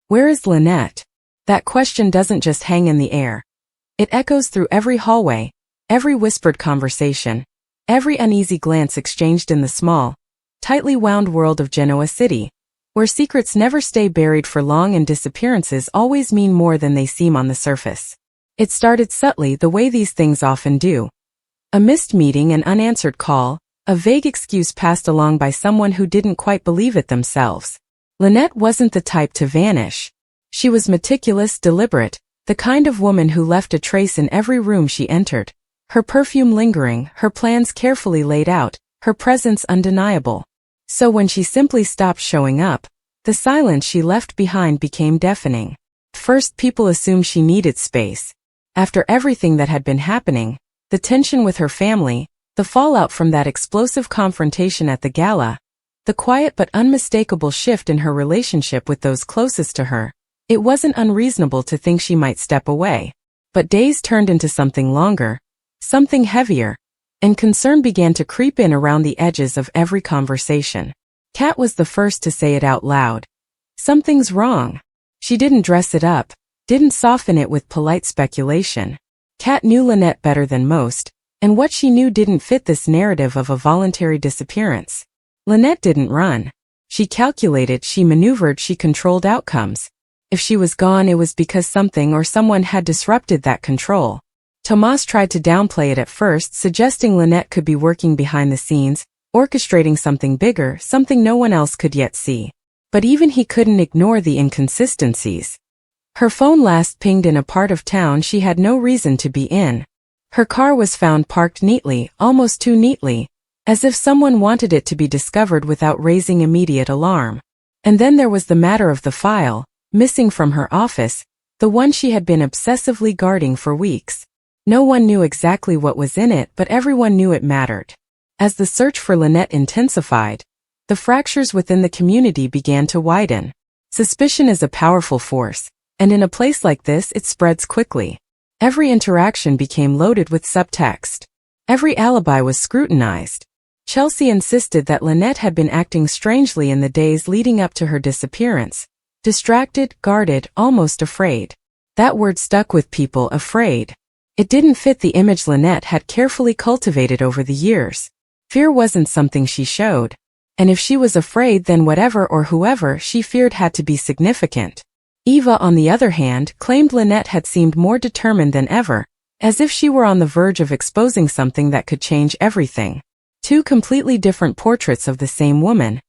Where is Lynette? That question doesn't just hang in the air. It echoes through every hallway, every whispered conversation, every uneasy glance exchanged in the small, tightly wound world of Genoa City, where secrets never stay buried for long and disappearances always mean more than they seem on the surface. It started subtly, the way these things often do. A missed meeting, an unanswered call, a vague excuse passed along by someone who didn't quite believe it themselves. Lynette wasn't the type to vanish. She was meticulous, deliberate, the kind of woman who left a trace in every room she entered, her perfume lingering, her plans carefully laid out, her presence undeniable. So when she simply stopped showing up, the silence she left behind became deafening. First, people assumed she needed space. After everything that had been happening, the tension with her family, the fallout from that explosive confrontation at the gala, the quiet but unmistakable shift in her relationship with those closest to her, it wasn't unreasonable to think she might step away. But days turned into something longer, something heavier, and concern began to creep in around the edges of every conversation. Kat was the first to say it out loud. Something's wrong. She didn't dress it up, didn't soften it with polite speculation. Kat knew Lynette better than most, and what she knew didn't fit this narrative of a voluntary disappearance. Lynette didn't run. She calculated, she maneuvered, she controlled outcomes. If she was gone, it was because something or someone had disrupted that control. Tomas tried to downplay it at first, suggesting Lynette could be working behind the scenes, orchestrating something bigger, something no one else could yet see. But even he couldn't ignore the inconsistencies. Her phone last pinged in a part of town she had no reason to be in. Her car was found parked neatly, almost too neatly, as if someone wanted it to be discovered without raising immediate alarm. And then there was the matter of the file, missing from her office, the one she had been obsessively guarding for weeks. No one knew exactly what was in it, but everyone knew it mattered. As the search for Lynette intensified, the fractures within the community began to widen. Suspicion is a powerful force, and in a place like this it spreads quickly. Every interaction became loaded with subtext. Every alibi was scrutinized. Chelsea insisted that Lynette had been acting strangely in the days leading up to her disappearance. Distracted, guarded, almost afraid. That word stuck with people, afraid. It didn't fit the image Lynette had carefully cultivated over the years. Fear wasn't something she showed. And if she was afraid, then whatever or whoever she feared had to be significant. Eva, on the other hand, claimed Lynette had seemed more determined than ever, as if she were on the verge of exposing something that could change everything. Two completely different portraits of the same woman,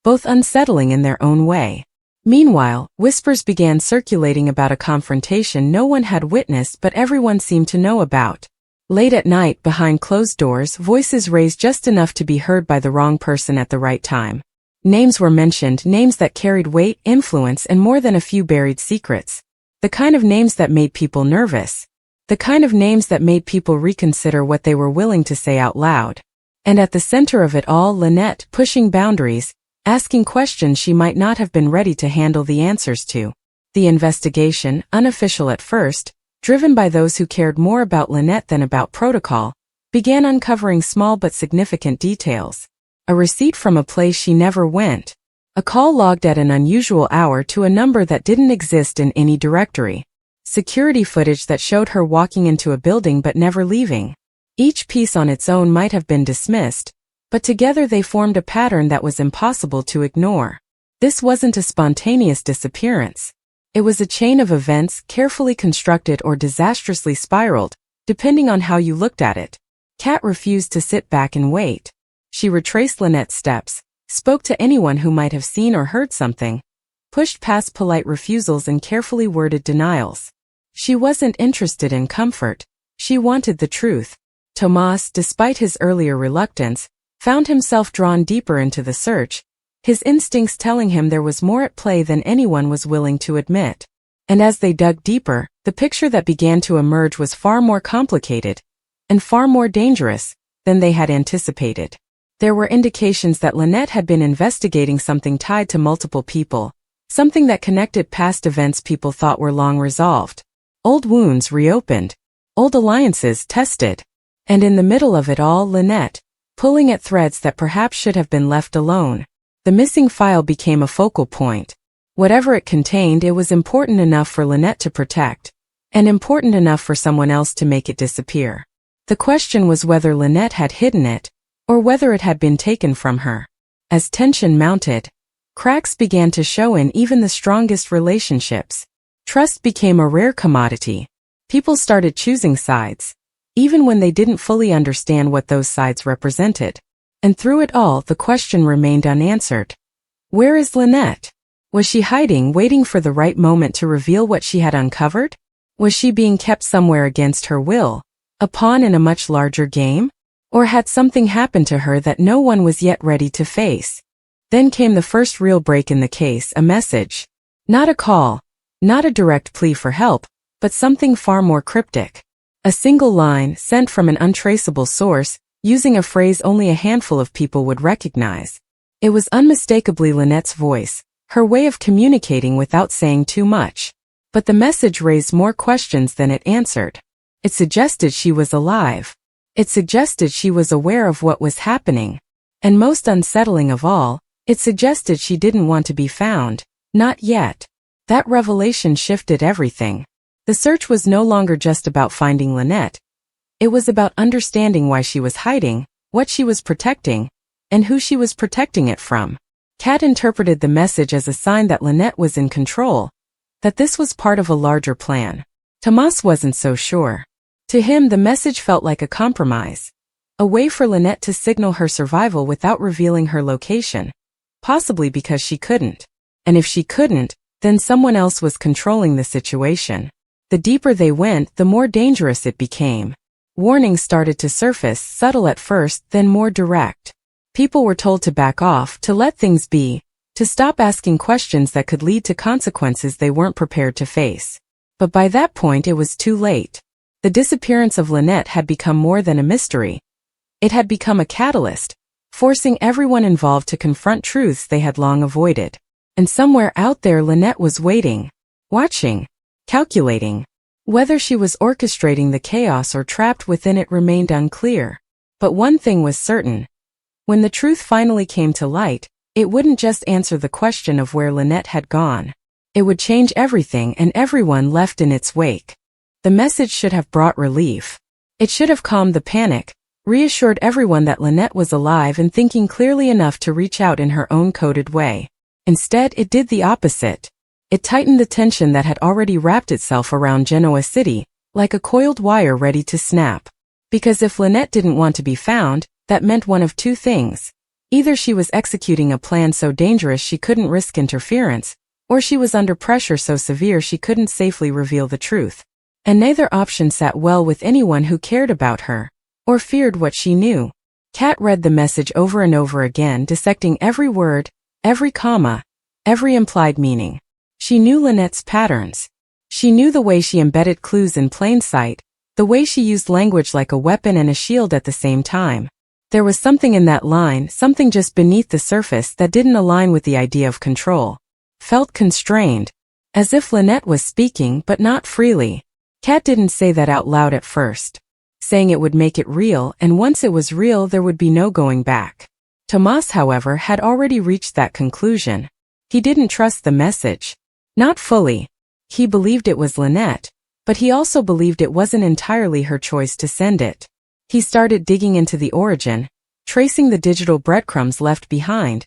both unsettling in their own way. Meanwhile, whispers began circulating about a confrontation no one had witnessed but everyone seemed to know about. Late at night, behind closed doors, voices raised just enough to be heard by the wrong person at the right time. Names were mentioned, names that carried weight, influence, and more than a few buried secrets. The kind of names that made people nervous. The kind of names that made people reconsider what they were willing to say out loud. And at the center of it all, Lynette, pushing boundaries, asking questions she might not have been ready to handle the answers to. The investigation, unofficial at first, driven by those who cared more about Lynette than about protocol, began uncovering small but significant details. A receipt from a place she never went. A call logged at an unusual hour to a number that didn't exist in any directory. Security footage that showed her walking into a building but never leaving. Each piece on its own might have been dismissed, but together they formed a pattern that was impossible to ignore. This wasn't a spontaneous disappearance. It was a chain of events, carefully constructed or disastrously spiraled, depending on how you looked at it. Kat refused to sit back and wait. She retraced Lynette's steps, spoke to anyone who might have seen or heard something, pushed past polite refusals and carefully worded denials. She wasn't interested in comfort. She wanted the truth. Tomas, despite his earlier reluctance, found himself drawn deeper into the search, his instincts telling him there was more at play than anyone was willing to admit. And as they dug deeper, the picture that began to emerge was far more complicated, and far more dangerous, than they had anticipated. There were indications that Lynette had been investigating something tied to multiple people, something that connected past events people thought were long resolved. Old wounds reopened, old alliances tested. And in the middle of it all, Lynette, pulling at threads that perhaps should have been left alone. The missing file became a focal point. Whatever it contained, it was important enough for Lynette to protect, and important enough for someone else to make it disappear. The question was whether Lynette had hidden it, or whether it had been taken from her. As tension mounted, cracks began to show in even the strongest relationships. Trust became a rare commodity. People started choosing sides, even when they didn't fully understand what those sides represented. And through it all, the question remained unanswered. Where is Lynette? Was she hiding, waiting for the right moment to reveal what she had uncovered? Was she being kept somewhere against her will, a pawn in a much larger game? Or had something happened to her that no one was yet ready to face? Then came the first real break in the case, a message. Not a call, not a direct plea for help, but something far more cryptic. A single line sent from an untraceable source, using a phrase only a handful of people would recognize. It was unmistakably Lynette's voice, her way of communicating without saying too much. But the message raised more questions than it answered. It suggested she was alive. It suggested she was aware of what was happening. And most unsettling of all, it suggested she didn't want to be found. Not yet. That revelation shifted everything. The search was no longer just about finding Lynette. It was about understanding why she was hiding, what she was protecting, and who she was protecting it from. Kat interpreted the message as a sign that Lynette was in control, that this was part of a larger plan. Tomas wasn't so sure. To him, the message felt like a compromise, a way for Lynette to signal her survival without revealing her location, possibly because she couldn't. And if she couldn't, then someone else was controlling the situation. The deeper they went, the more dangerous it became. Warnings started to surface, subtle at first, then more direct. People were told to back off, to let things be, to stop asking questions that could lead to consequences they weren't prepared to face. But by that point it was too late. The disappearance of Lynette had become more than a mystery. It had become a catalyst, forcing everyone involved to confront truths they had long avoided. And somewhere out there Lynette was waiting, watching, calculating. Whether she was orchestrating the chaos or trapped within it remained unclear. But one thing was certain. When the truth finally came to light, it wouldn't just answer the question of where Lynette had gone. It would change everything and everyone left in its wake. The message should have brought relief. It should have calmed the panic, reassured everyone that Lynette was alive and thinking clearly enough to reach out in her own coded way. Instead, it did the opposite. It tightened the tension that had already wrapped itself around Genoa City, like a coiled wire ready to snap. Because if Lynette didn't want to be found, that meant one of two things. Either she was executing a plan so dangerous she couldn't risk interference, or she was under pressure so severe she couldn't safely reveal the truth. And neither option sat well with anyone who cared about her, or feared what she knew. Kat read the message over and over again, dissecting every word, every comma, every implied meaning. She knew Lynette's patterns. She knew the way she embedded clues in plain sight, the way she used language like a weapon and a shield at the same time. There was something in that line, something just beneath the surface that didn't align with the idea of control. Felt constrained, as if Lynette was speaking but not freely. Kat didn't say that out loud at first, saying it would make it real, and once it was real there would be no going back. Tomas, however, had already reached that conclusion. He didn't trust the message. Not fully. He believed it was Lynette, but he also believed it wasn't entirely her choice to send it. He started digging into the origin, tracing the digital breadcrumbs left behind,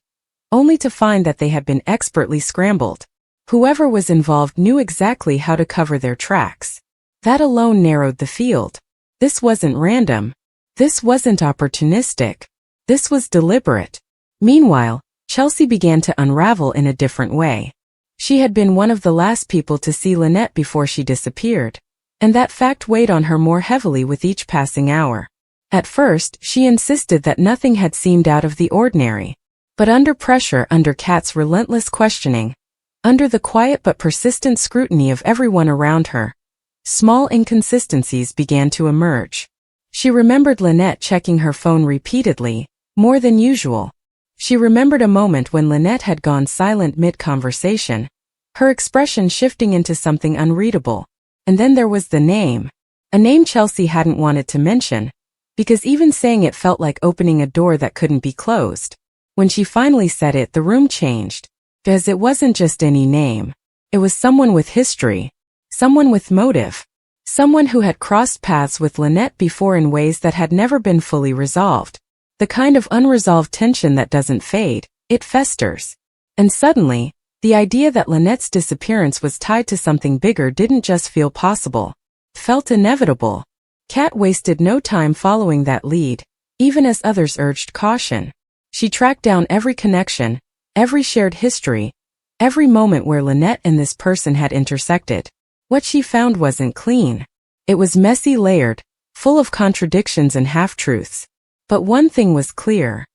only to find that they had been expertly scrambled. Whoever was involved knew exactly how to cover their tracks. That alone narrowed the field. This wasn't random. This wasn't opportunistic. This was deliberate. Meanwhile, Chelsea began to unravel in a different way. She had been one of the last people to see Lynette before she disappeared, and that fact weighed on her more heavily with each passing hour. At first, she insisted that nothing had seemed out of the ordinary. But under pressure, under Kat's relentless questioning, under the quiet but persistent scrutiny of everyone around her, small inconsistencies began to emerge. She remembered Lynette checking her phone repeatedly, more than usual. She remembered a moment when Lynette had gone silent mid-conversation, her expression shifting into something unreadable. And then there was the name. A name Chelsea hadn't wanted to mention, because even saying it felt like opening a door that couldn't be closed. When she finally said it, the room changed. Because it wasn't just any name. It was someone with history. Someone with motive. Someone who had crossed paths with Lynette before in ways that had never been fully resolved. The kind of unresolved tension that doesn't fade, it festers. And suddenly, the idea that Lynette's disappearance was tied to something bigger didn't just feel possible. It felt inevitable. Kat wasted no time following that lead, even as others urged caution. She tracked down every connection, every shared history, every moment where Lynette and this person had intersected. What she found wasn't clean. It was messy, layered, full of contradictions and half-truths. But one thing was clear.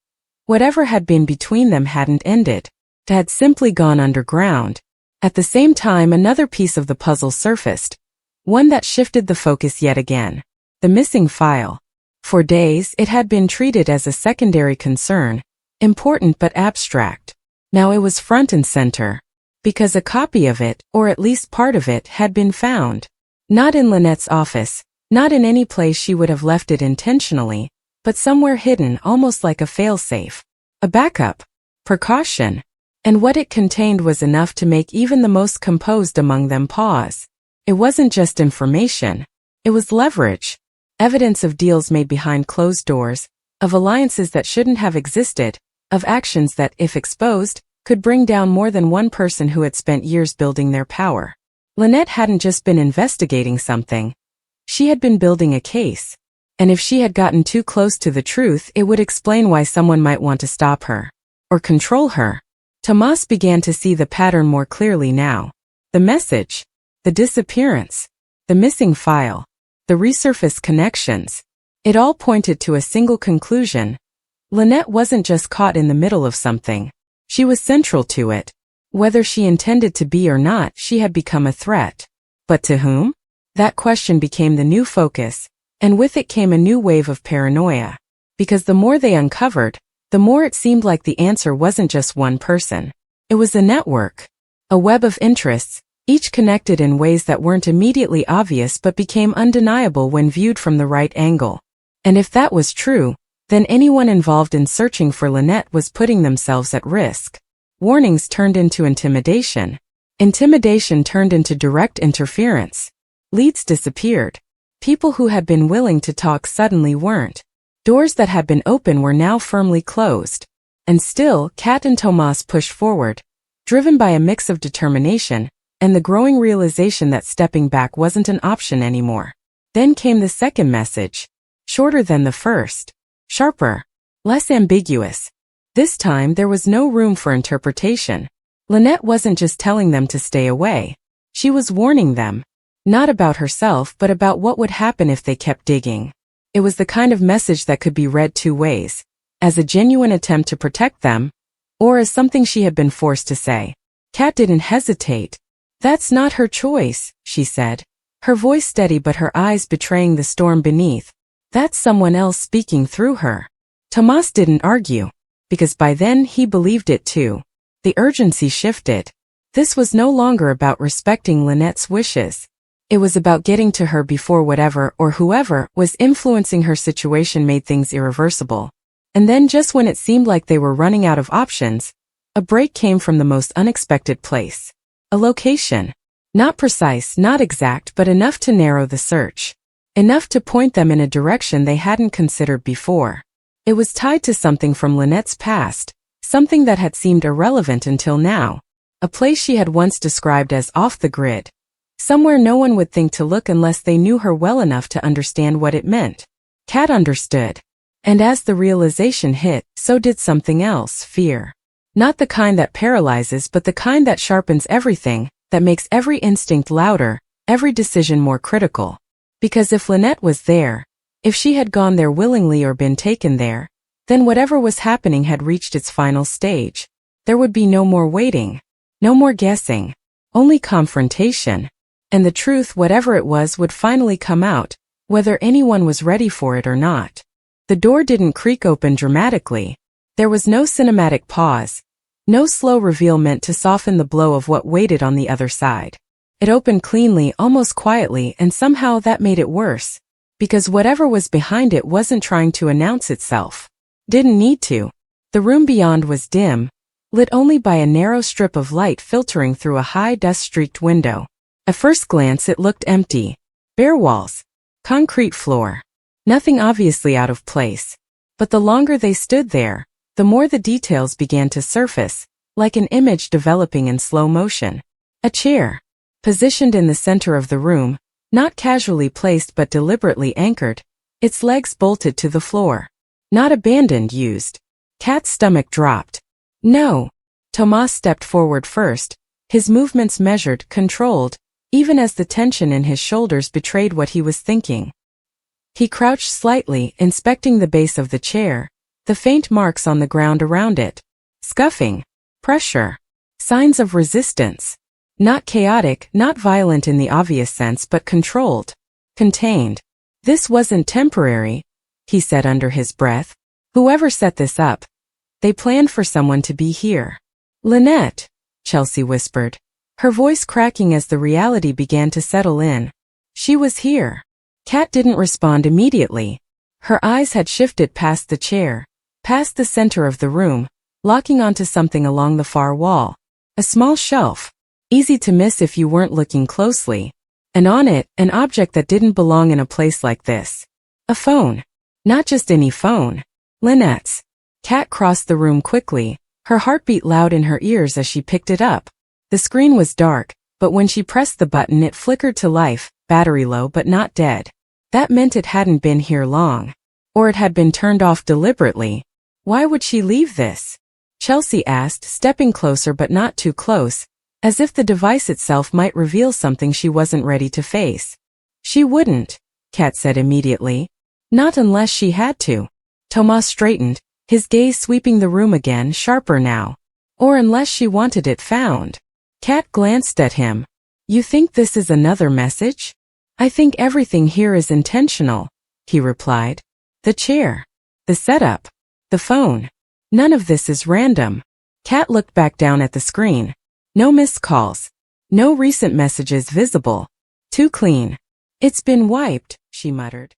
Whatever had been between them hadn't ended. It had simply gone underground. At the same time, another piece of the puzzle surfaced. One that shifted the focus yet again. The missing file. For days, it had been treated as a secondary concern, important but abstract. Now it was front and center. Because a copy of it, or at least part of it, had been found. Not in Lynette's office, not in any place she would have left it intentionally, but somewhere hidden, almost like a failsafe. A backup. Precaution. And what it contained was enough to make even the most composed among them pause. It wasn't just information. It was leverage. Evidence of deals made behind closed doors, of alliances that shouldn't have existed, of actions that, if exposed, could bring down more than one person who had spent years building their power. Lynette hadn't just been investigating something. She had been building a case. And if she had gotten too close to the truth, it would explain why someone might want to stop her. Or control her. Tomas began to see the pattern more clearly now. The message. The disappearance. The missing file. The resurfaced connections. It all pointed to a single conclusion. Lynette wasn't just caught in the middle of something. She was central to it. Whether she intended to be or not, she had become a threat. But to whom? That question became the new focus. And with it came a new wave of paranoia. Because the more they uncovered, the more it seemed like the answer wasn't just one person. It was a network. A web of interests, each connected in ways that weren't immediately obvious but became undeniable when viewed from the right angle. And if that was true, then anyone involved in searching for Lynette was putting themselves at risk. Warnings turned into intimidation. Intimidation turned into direct interference. Leads disappeared. People who had been willing to talk suddenly weren't. Doors that had been open were now firmly closed. And still, Kat and Tomas pushed forward, driven by a mix of determination and the growing realization that stepping back wasn't an option anymore. Then came the second message. Shorter than the first. Sharper. Less ambiguous. This time there was no room for interpretation. Lynette wasn't just telling them to stay away. She was warning them. Not about herself, but about what would happen if they kept digging. It was the kind of message that could be read two ways, as a genuine attempt to protect them, or as something she had been forced to say. Kat didn't hesitate. That's not her choice, she said, her voice steady but her eyes betraying the storm beneath. That's someone else speaking through her. Tomas didn't argue, because by then he believed it too. The urgency shifted. This was no longer about respecting Lynette's wishes. It was about getting to her before whatever or whoever was influencing her situation made things irreversible. And then just when it seemed like they were running out of options, a break came from the most unexpected place. A location. Not precise, not exact, but enough to narrow the search. Enough to point them in a direction they hadn't considered before. It was tied to something from Lynette's past, something that had seemed irrelevant until now. A place she had once described as off the grid. Somewhere no one would think to look unless they knew her well enough to understand what it meant. Kat understood. And as the realization hit, so did something else, fear. Not the kind that paralyzes, but the kind that sharpens everything, that makes every instinct louder, every decision more critical. Because if Lynette was there, if she had gone there willingly or been taken there, then whatever was happening had reached its final stage. There would be no more waiting, no more guessing, only confrontation. And the truth, whatever it was, would finally come out, whether anyone was ready for it or not. The door didn't creak open dramatically. There was no cinematic pause, no slow reveal meant to soften the blow of what waited on the other side. It opened cleanly, almost quietly, and somehow that made it worse. Because whatever was behind it wasn't trying to announce itself. Didn't need to. The room beyond was dim, lit only by a narrow strip of light filtering through a high dust-streaked window. At first glance it looked empty. Bare walls. Concrete floor. Nothing obviously out of place. But the longer they stood there, the more the details began to surface, like an image developing in slow motion. A chair. Positioned in the center of the room, not casually placed but deliberately anchored, its legs bolted to the floor. Not abandoned, used. Kat's stomach dropped. No. Tomas stepped forward first, his movements measured, controlled, even as the tension in his shoulders betrayed what he was thinking. He crouched slightly, inspecting the base of the chair, the faint marks on the ground around it. Scuffing. Pressure. Signs of resistance. Not chaotic, not violent in the obvious sense, but controlled. Contained. This wasn't temporary, he said under his breath. Whoever set this up, they planned for someone to be here. Lynette, Chelsea whispered, her voice cracking as the reality began to settle in. She was here. Kat didn't respond immediately. Her eyes had shifted past the chair, past the center of the room, locking onto something along the far wall. A small shelf. Easy to miss if you weren't looking closely. And on it, an object that didn't belong in a place like this. A phone. Not just any phone. Lynette's. Kat crossed the room quickly, her heartbeat loud in her ears as she picked it up. The screen was dark, but when she pressed the button it flickered to life, battery low but not dead. That meant it hadn't been here long. Or it had been turned off deliberately. Why would she leave this? Chelsea asked, stepping closer but not too close, as if the device itself might reveal something she wasn't ready to face. She wouldn't, Kat said immediately. Not unless she had to. Tomas straightened, his gaze sweeping the room again, sharper now. Or unless she wanted it found. Kat glanced at him. You think this is another message? I think everything here is intentional, he replied. The chair. The setup. The phone. None of this is random. Kat looked back down at the screen. No missed calls. No recent messages visible. Too clean. It's been wiped, she muttered.